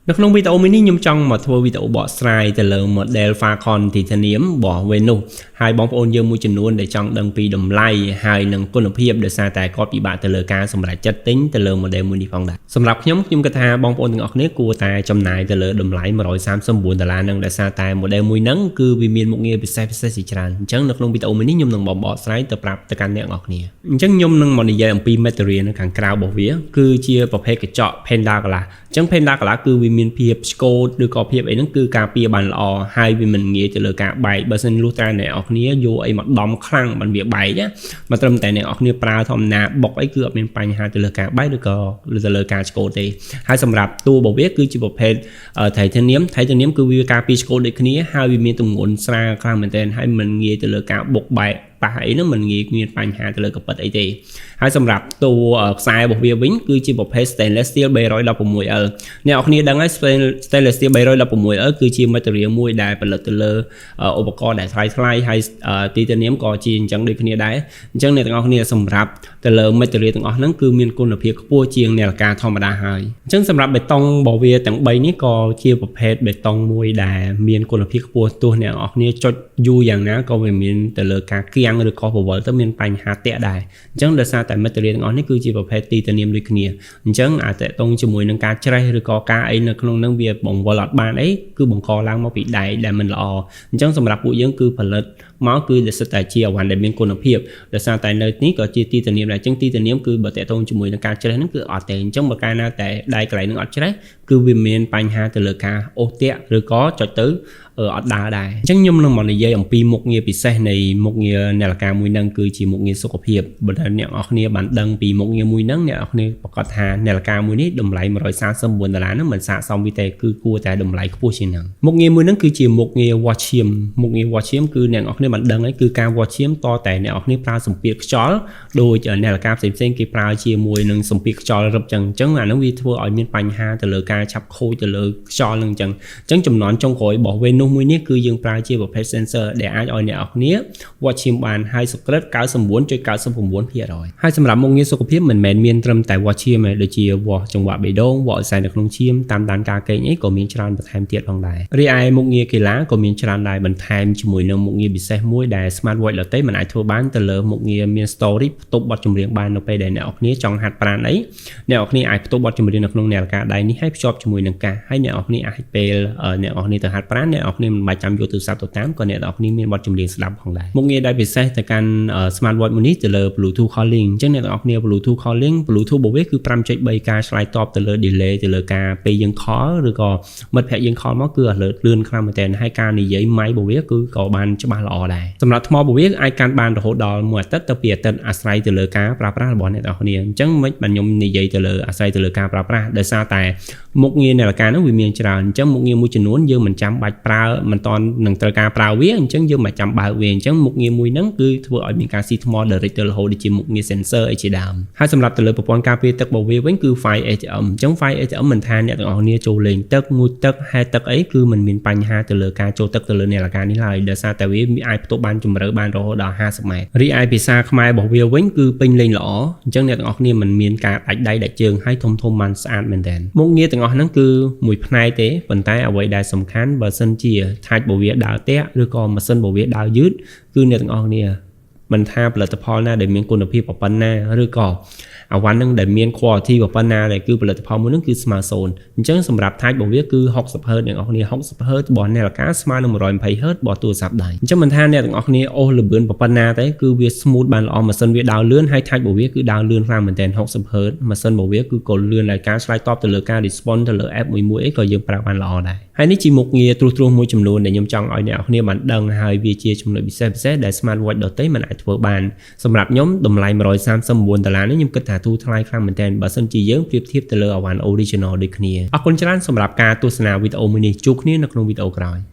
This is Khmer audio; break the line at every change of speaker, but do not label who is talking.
នៅក្នុងវីដេអូមួយនេះខ្ញុំចង់មកធ្វើវីដេអូបកស្រាយទៅលើ model Falcon Titanium របស់ Venus ហើយបងប្អូនយើងមួយចំនួនដែលចង់ដឹងពីតម្លៃហើយនិងគុណភាពដោយសារតែគាត់ពិបាកទៅលើការសម្រេចចិត្តទិញទៅលើ model មួយនេះផងដែរសម្រាប់ខ្ញុំគិតថាបងប្អូនទាំងអស់គ្នាគួរតែចំណាយទៅលើតម្លៃ$139នឹងដោយសារតែ model មួយហ្នឹងគឺវាមានមុខងារពិសេសជាច្រើនអញ្ចឹងនៅក្នុងវីដេអូមួយនេះខ្ញុំនឹងបកស្រាយទៅប្រាប់ទៅកាន់អ្នកទាំងអស់គ្នាអញ្ចឹងខ្ញុំនឹងមកនិយាយអំពី material នៅខាងក្រៅរបស់វាគឺជាប្រភេទកញ្ចក់ Panda Glass អញ្ចឹង Panda Glass គឺវាមានភាពស្កូតឬក៏ភាពអីហ្នឹងគឺការពារបានល្អហើយវាមិនងាយទៅលើការបែកបើសិនលុះត្រាអ្នកនរគ្នាយកអីមកដំខ្លាំងបានវាបែកណាមកត្រឹមតែអ្នកនរគ្នាប្រើធម្មតាបុកអីគឺអត់មានបញ្ហាទៅលើការបែកឬក៏ទៅលើការស្កូតទេហើយសម្រាប់តួរបស់វាគឺជាប្រភេទ Titanium គឺវាការពារស្កូតដូចគ្នាហើយវាមានទម្ងន់ស្រាលខ្លាំងមែនទែនហើយមិនងាយទៅលើការបុកបែកប៉ះអីហ្នឹងមិនងាយមានបញ្ហាទៅលើកប៉ិតអីទេហើយសម្រាប់តួខ្សែរបស់វាវិញគឺជាប្រភេទ Stainless Steel 316L អ្នកនរគ្នាដឹងហើយ Stainless Steel 316L គឺជា material មួយដែលផលិតទៅលើឧបករណ៍ដែលថ្លៃហើយ Titanium ក៏ជាអញ្ចឹងដូចគ្នាដែរអញ្ចឹងអ្នកទាំងអស់គ្នាសម្រាប់ទៅលើ material ទាំងអស់ហ្នឹងគឺមានគុណភាពខ្ពស់ជាងនាឡិកាធម្មតាហើយអញ្ចឹងសម្រាប់បេតុងរបស់វាទាំង3នេះក៏ជាប្រភេទបេតុងមួយដែលមានគុណភាពខ្ពស់ទោះអ្នកទាំងអស់គ្នាចុចយូរយ៉ាងណាក៏វាមានទៅលើការគៀងឬក៏បវលទៅមានបញ្ហាតាក់ដែរអញ្ចឹងដោយសារតែ material ទាំងអស់នេះគឺជាប្រភេទ Titanium ដូចគ្នាអញ្ចឹងអាចតកតងជាមួយនឹងការច្រេះឬក៏ការអីនៅក្នុងហ្នឹងវាបង្វិលអត់បានអីគឺបង្កឡើងមកពីដែកដែលមិនល្អអញ្ចឹងសម្រាប់ពួកយើងគឺផលិតមកគឺដែលសិតតែជាអវ៉ាន់ដែលមានគុណភាពដោយសារតែនៅនេះក៏ជា Titanium ដែរអញ្ចឹង Titanium គឺបើតកតងជាមួយនឹងការច្រេះហ្នឹងគឺអត់ទេអញ្ចឹងបើកាលណាតែដែកកន្លែងហ្នឹងអត់ច្រេះគឺវាមានបញ្ហាទៅលើការអូសតាក់ឬក៏ចុចទៅអត់ដើរដែរអញ្ចឹងខ្ញុំនឹងមកនិយាយអំពីមុខងារពិសេសនៃមុខងារនាឡិកាមួយហ្នឹងគឺជាមុខងារសុខភាពបើអ្នកនរគ្នាបានដឹងពីមុខងារមួយហ្នឹងអ្នកនរគ្នាប្រកាសថានាឡិកាមួយនេះតម្លៃ$139ហ្នឹងមិនស័ក្តិសមវាទេគឺគួរតែតម្លៃខ្ពស់ជាងហ្នឹងមុខងារមួយហ្នឹងគឺជាមុខងារ watch chain មុខងារ watch chain គឺអ្នកនរគ្នាបានដឹងហើយគឺការ watch chain តតែអ្នកនរគ្នាប្រើសម្ពាធខ្យល់ដោយនាឡិកាផ្សេងគេប្រើជាមួយនឹងសម្ពាធខ្យល់រឹបចឹងអាហ្នឹងវាធ្វើឲ្យមានបញ្ហាទៅលើការឆាប់ខូចទៅលើខ្យល់ហ្នឹងចឹងចំនួនចុងក្រោយរបស់ Venus មួយនេះគឺយើងប្រើជាប្រភេទ sensor ដែលអាចឲ្យអ្នកនរគ្នា watch chain បានហើយ secret 99.99% ហើយសម្រាប់មុខងារសុខភាពមិនមែនមានត្រឹមតែ watch chain ទេដូចជា watch ចង្វាក់បេះដូង watch ខ្សែនៅក្នុងឈាមតាមដានការកេងអីក៏មានច្រើនបន្ថែមទៀតផងដែររីឯមុខងារកីឡាក៏មានច្រើនដែរបន្ថែមជាមួយនឹងមុខងារពិសេសមួយដែល smart watch ដទៃមិនអាចធ្វើបានទៅលើមុខងារមាន story ផ្ទុកបទចម្រៀងបាននៅពេលដែលអ្នកនរគ្នាចង់ហាត់ប្រាណអីអ្នកនរគ្នាអាចផ្ទុកបទចម្រៀងនៅក្នុងនាឡិកាដៃនេះហើយភ្ជាប់ជាមួយនឹងកាសហើយអ្នកនរគ្នាអាចពេលអ្នកនរគ្នាទៅហាត់ប្រាណអ្នកនរគ្នាមិនបាច់ចាំយកទូរស័ព្ទទៅតាមក៏អ្នកនរគ្នាមានបទចម្រៀងស្ដាប់ផងដែរមុខងារដែលពិសេសទៅកាន់ smart watch មួយនេះទៅលើ Bluetooth calling អញ្ចឹងអ្នកនរគ្នា Bluetooth calling Bluetooth របស់វាគឺ 5.3 ការឆ្លើយតបទៅលើ delay ទៅលើការពេលយើង call ឬក៏មិត្តភក្តិយើង call មកគឺ alert លឿនខ្លាំងមែនទែនហើយការនិយាយ mic របស់វាគឺក៏បានច្បាស់ល្អដែរសម្រាប់ថ្មរបស់វាអាចកាន់បានរហូតដល់1អាទិត្យទៅ2អាទិត្យអាស្រ័យទៅលើការប្រើប្រាស់របស់អ្នកនរគ្នាអញ្ចឹងមិនបានខ្ញុំនិយាយទៅលើអាស្រ័យទៅលើការប្រើប្រាស់ដោយសារតែមុខងារនាឡិកាហ្នឹងវាមានច្រើនអញ្ចឹងមុខងារមួយចំនួនយើងមិនចាំបាច់ប្រើមិនតន់នឹងត្រូវការប្រើវាអញ្ចឹងយើងមិនចាំបើកវាអញ្ចឹងមុខងារមួយហ្នឹងគឺធ្វើឲ្យមានការស៊ីថ្ម direct ទៅរហូតដូចជាមុខងារ sensor អីជាដើមហើយសម្រាប់ទៅលើប្រព័ន្ធការពារទឹករបស់វាវិញគឺ Fire ATM អញ្ចឹង Fire ATM មិនថាអ្នកទាំងអស់គ្នាចូលលេងទឹកងូតទឹកហែលទឹកអីគឺមិនមានបញ្ហាទៅលើការចូលទឹកទៅលើនាឡិកានេះឡើយដោយសារតែវាអាចផ្ទុកបានជម្រៅបានរហូតដល់50ម៉ែត្ររីឯភាសាខ្មែររបស់វាវិញគឺពេញលេញល្អអញ្ចឹងអ្នកទាំងអស់គ្នាមិនមានការដាច់ដៃដាច់ជើងហើយធំបានស្អាតមែនទែនមុខងារទាំងអស់ហ្នឹងគឺមួយផ្នែកទេប៉ុន្តែអ្វីដែលសំខាន់បើសិនជាថាច់របស់វាដើរតាក់ឬក៏ម៉ាស៊ីនរបស់វាដើរយឺតគឺអ្នកទាំងអស់គ្នាមិនថាផលិតផលណាដែលមានគុណភាពប៉ុណ្ណាឬក៏អវ៉ាន់ហ្នឹងដែលមាន quality ប៉ុណ្ណាដែលគឺផលិតផលមួយហ្នឹងគឺស្មើ0អញ្ចឹងសម្រាប់ថាច់របស់វាគឺ 60Hz អ្នកនរគ្នា 60Hz របស់នាឡិកាស្មើនឹង 120Hz របស់ទូរស័ព្ទដៃអញ្ចឹងមិនថាអ្នកទាំងអស់គ្នាអូសលឿនប៉ុណ្ណាទេគឺវា smooth បានល្អម៉ាស៊ីនវាដើរលឿនហើយថាច់របស់វាគឺដើរលឿនខ្លាំងមែនទែន 60Hz ម៉ាស៊ីនរបស់វាគឺក៏លឿនដោយការឆ្លើយតបទៅលើការ response ទៅលើ app មួយអីក៏យើងប្រើបានល្អដែរហើយនេះជាមុខងារត្រួសមួយចំនួនដែលខ្ញុំចង់ឲ្យអ្នកនរគ្នាបានដឹងហើយវាជាចំណុចពិសេសដែល smart watch ដទៃមិនអាចធ្វើបានសម្រាប់ខ្ញុំតម្លៃ$139នេះខ្ញុំគិតថាធូរថ្លៃខ្លាំងមែនទែនបើសិនជាយើងប្រៀបធៀបទៅលើអវ៉ាន់ original ដូចគ្នាអរគុណច្រើនសម្រាប់ការទស្សនាវីដេអូមួយនេះជួបគ្នានៅក្នុងវីដេអូក្រោយ